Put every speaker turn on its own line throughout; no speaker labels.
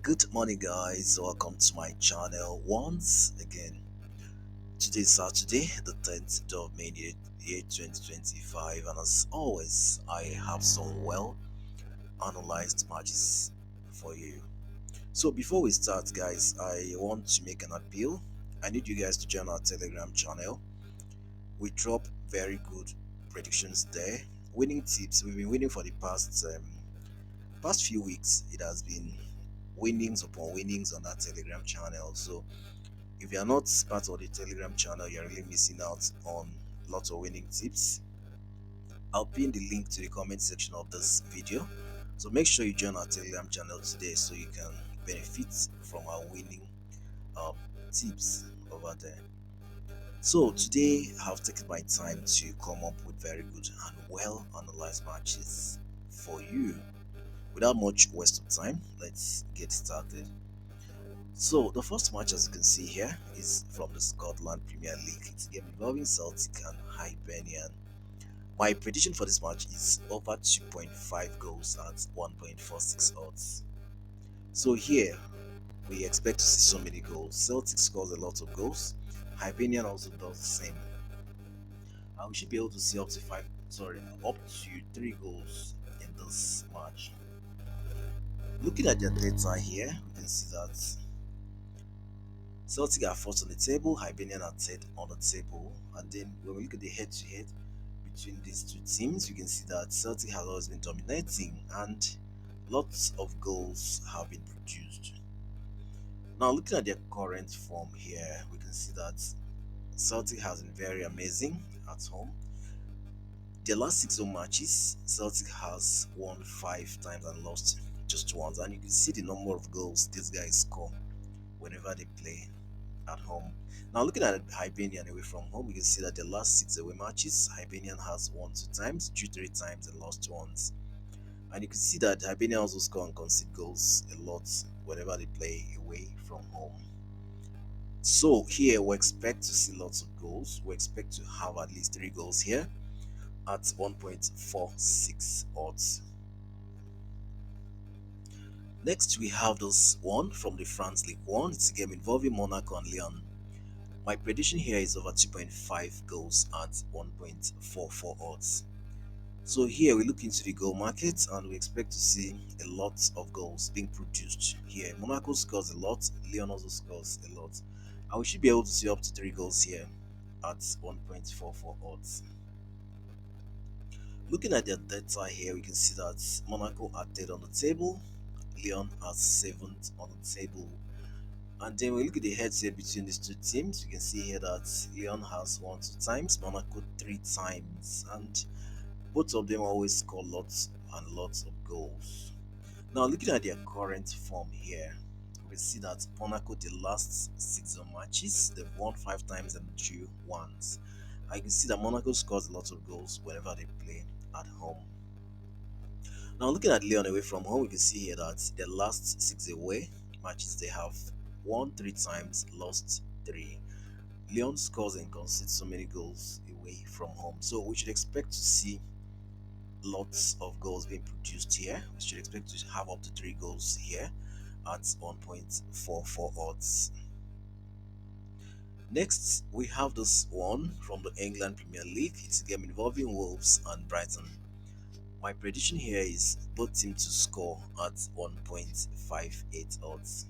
Good morning, guys. Welcome to my channel once again. Today is Saturday, the 10th of May, year 2025, and as always, I have some well analyzed matches for you. So, before we start, guys, I want to make an appeal. I need you guys to join our Telegram channel. We drop very good predictions there, winning tips. We've been winning for the past few weeks. It has been winnings upon winnings on that Telegram channel. So if you are not part of the Telegram channel, you're really missing out on lots of winning tips. I'll pin the link to the comment section of this video. So make sure you join our Telegram channel today so you can benefit from our winning um, tips over there. So today I've taken my time to come up with very good and well analyzed matches for you. Without much waste of time, let's get started. So the first match, as you can see here, is from the Scotland Premier League. It's a game involving Celtic and Hibernian. My prediction for this match is over 2.5 goals at 1.46 odds. So here we expect to see so many goals. Celtic scores a lot of goals. Hibernian also does the same. And we should be able to see up to 3 goals in this match. Looking at the data here, we can see that Celtic are first on the table, Hibernian are third on the table, and then when we look at the head-to-head between these two teams, you can see that Celtic has always been dominating and lots of goals have been produced. Now looking at their current form here, we can see that Celtic has been very amazing at home. Their last 6 home matches, Celtic has won 5 times and lost just once, and you can see the number of goals these guys score whenever they play at home. Now looking at Hibernian away from home, we can see that the last 6 away matches, Hibernian has won 2 times, drew 3 times, and lost once. And you can see that Hibernian also score and concede goals a lot whenever they play away from home. So here we expect to see lots of goals. We expect to have at least 3 goals here at 1.46 odds. Next, we have this one from the France League 1. It's a game involving Monaco and Lyon. My prediction here is over 2.5 goals at 1.44 odds. So here we look into the goal market and we expect to see a lot of goals being produced here. Monaco scores a lot, Lyon also scores a lot. And we should be able to see up to 3 goals here at 1.44 odds. Looking at their data here, we can see that Monaco are third on the table, Lyon are 7th on the table. And then we look at the head-to-head between these two teams. You can see here that Lyon has won 2 times, Monaco 3 times, and both of them always score lots and lots of goals. Now looking at their current form here, we see that Monaco, the last 6 matches, they've won 5 times and drew once. I can see that Monaco scores a lot of goals whenever they play at home. Now looking at Lyon away from home, we can see here that their last 6 away matches, they have won 3 times, lost 3. Lyon scores and concedes so many goals away from home. So we should expect to see lots of goals being produced here. We should expect to have up to 3 goals here at 1.44 odds. Next, we have this one from the England Premier League. It's a game involving Wolves and Brighton. My prediction here is both teams to score at 1.58 odds.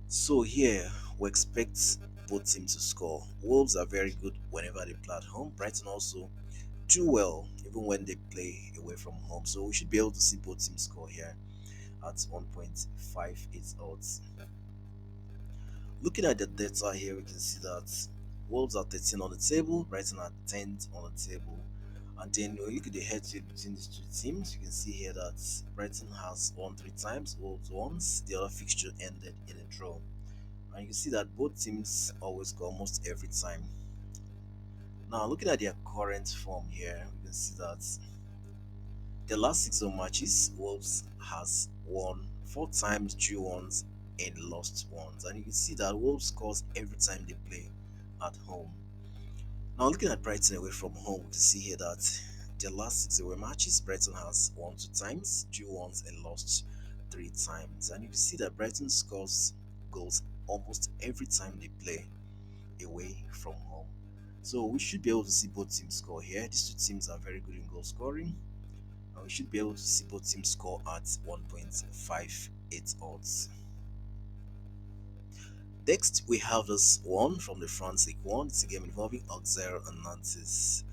So here we expect both teams to score. Wolves are very good whenever they play at home. Brighton also do well even when they play away from home. So we should be able to see both teams score here at 1.58 odds. Looking at the data here, we can see that Wolves are 13 on the table, Brighton are 10th on the table. And then when we look at the head-to-head between these two teams, you can see here that Brighton has won 3 times, Wolves once. The other fixture ended in a draw. And you can see that both teams always score almost every time. Now looking at their current form here, we can see that the last 6 home matches, Wolves has won 4 times, drew once, and lost once. And you can see that Wolves scores every time they play at home. Now looking at Brighton away from home, we can see here that their last 6 away matches, Brighton has won 2 times, drew once, and lost 3 times. And you can see that Brighton scores goals almost every time they play away from home. So we should be able to see both teams score here. These two teams are very good in goal scoring. And we should be able to see both teams score at 1.58 odds. Next, we have this one from the France League 1. It's a game involving Auxerre and Nantes.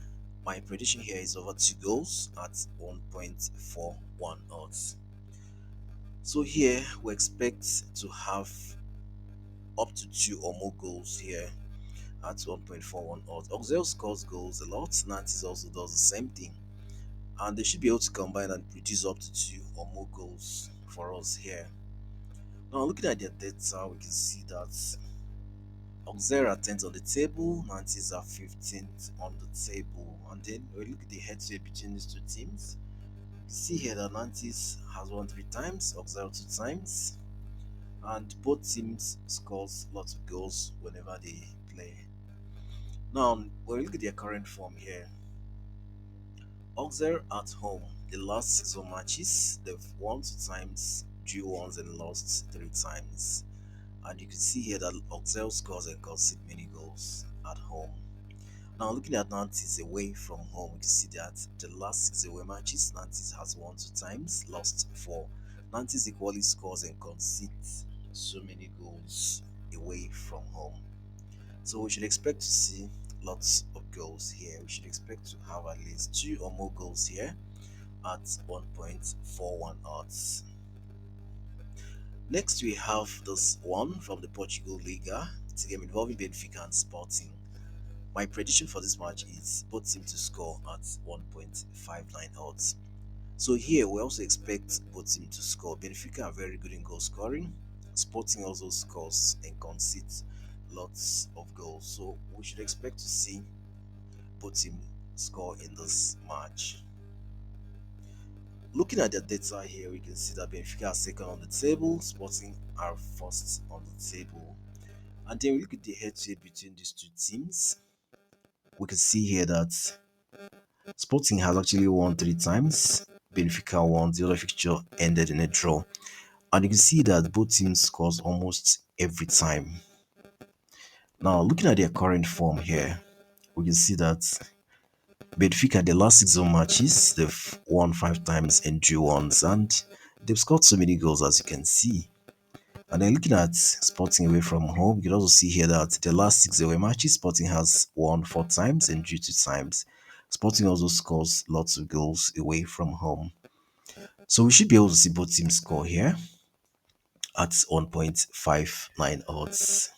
My prediction here is over 2 goals at 1.41 odds. So here we expect to have up to 2 or more goals here at 1.41 odds. Auxerre scores goals a lot. Nantes also does the same thing. And they should be able to combine and produce up to 2 or more goals for us here. Now looking at their data, we can see that Auxerre are 10th on the table, Nantes are 15th on the table. And then we look at the head-to-head between these two teams. You see here that Nantes has won 3 times, Auxerre 2 times, and both teams scores lots of goals whenever they play. Now, when we look at their current form here, Auxerre at home, the last 6 home matches, they've won 2 times, drew once, and lost 3 times. And you can see here that Auxerre scores and concede many goals at home. Now looking at Nantes away from home, we can see that the last 6 away matches, Nantes has won 2 times, lost 4. Nantes equally scores and concedes so many goals away from home. So we should expect to see lots of goals here. We should expect to have at least 2 or more goals here at 1.41 odds. Next, we have this one from the Portugal Liga. It's a game involving Benfica and Sporting. My prediction for this match is both teams to score at 1.59 odds. So here we also expect both teams to score. Benfica are very good in goal scoring. Sporting also scores and concedes lots of goals. So we should expect to see both teams score in this match. Looking at the data here, we can see that Benfica are second on the table, Sporting are first on the table. And then we look at the head-to-head between these two teams. We can see here that Sporting has actually won 3 times, Benfica won. The other fixture ended in a draw. And you can see that both teams scores almost every time. Now, looking at their current form here, we can see that Benfica, the last 6 home matches, they've won 5 times and drew once, and they've scored so many goals as you can see. And then looking at Sporting away from home, you can also see here that the last 6 away matches, Sporting has won 4 times and drew 2 times. Sporting also scores lots of goals away from home. So we should be able to see both teams score here at 1.59 odds.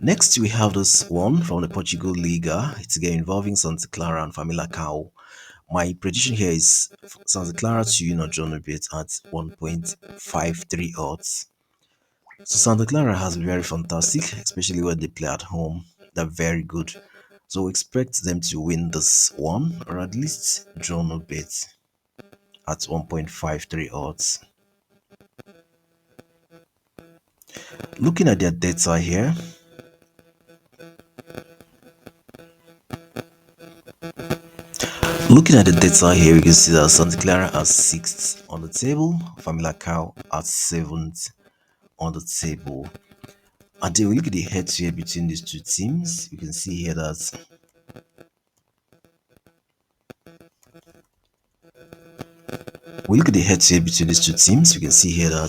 Next, we have this one from the Portugal Liga. It's a game involving Santa Clara and Famalicão. My prediction here is Santa Clara to join a bit at 1.53 odds. So Santa Clara has been very fantastic, especially when they play at home. They're very good. So we expect them to win this one, or at least draw a bit at 1.53 odds. Looking at their data here, we can see that Santa Clara are 6th on the table, Famalicão at 7th on the table. And then we look at the head-to-head between these two teams. You can see here that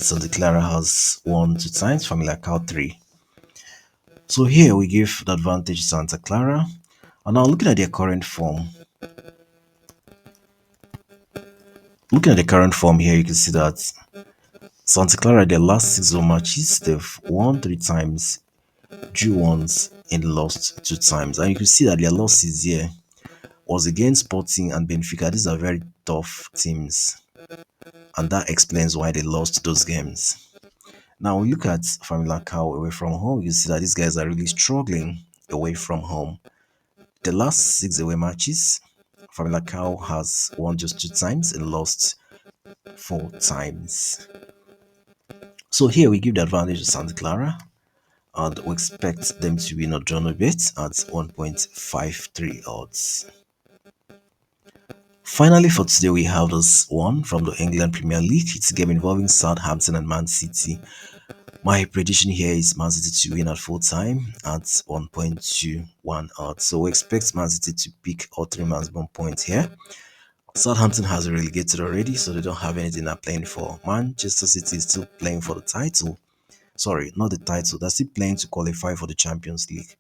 Santa Clara has won 2 times, Famalicão 3. So here we give the advantage to Santa Clara. And now looking at their current form. Here, you can see that Santa Clara, their last 6 home matches, they've won 3 times, drew once, and lost 2 times. And you can see that their losses here was against Sporting and Benfica. These are very tough teams, and that explains why they lost those games. Now we look at Famalicão away from home. You see that these guys are really struggling away from home. The last 6 away matches, Famalicão has won just 2 times and lost 4 times. So here we give the advantage to Santa Clara, and we expect them to win or draw a bit at 1.53 odds. Finally, for today, we have this one from the England Premier League. It's a game involving Southampton and Man City. My prediction here is Man City to win at full time at 1.21 odds. So we expect Man City to pick all three maximum points here. Southampton has relegated already, so they don't have anything they're playing for. Manchester City is still playing for the title. Sorry, not the title. They're still playing to qualify for the Champions League.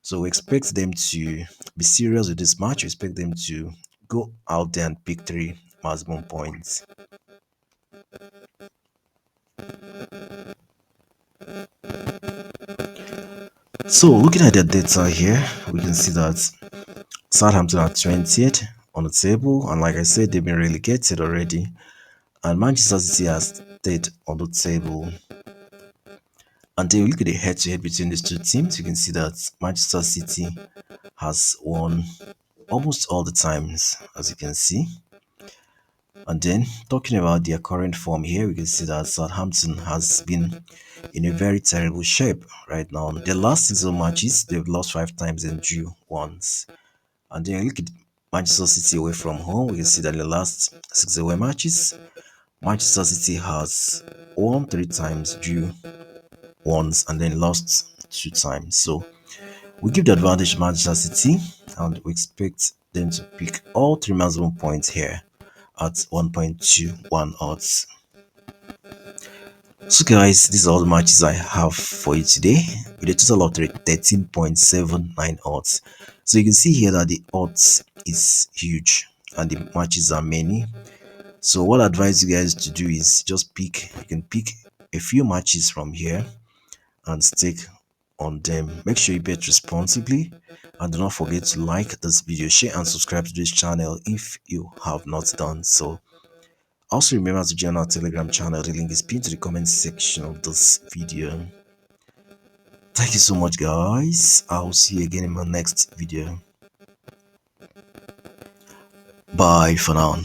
So we expect them to be serious with this match. We expect them to go out there and pick three maximum points. So looking at the data here, we can see that Southampton are 20th on the table, and like I said, they've been relegated already. And Manchester City has stayed on the table. And then you look at the head-to-head between these two teams, you can see that Manchester City has won almost all the times, as you can see. And then talking about their current form here, we can see that Southampton has been in a very terrible shape right now. The last 6 matches, they've lost 5 times and drew once. And then look at Manchester City away from home, we can see that in the last 6 away matches, Manchester City has won 3 times, drew once, and then lost 2 times. So we give the advantage to Manchester City, and we expect them to pick all three maximum points here at 1.21 odds. So guys, these are all the matches I have for you today with a total of 13.79 odds. So you can see here that the odds is huge and the matches are many. So what I advise you guys to do is just you can pick a few matches from here and stick on them. Make sure you bet responsibly, and do not forget to like this video, share and subscribe to this channel if you have not done so. Also remember to join our Telegram channel. The link is pinned to the comment section of this video. Thank you so much guys. I'll see you again in my next video. Bye for now.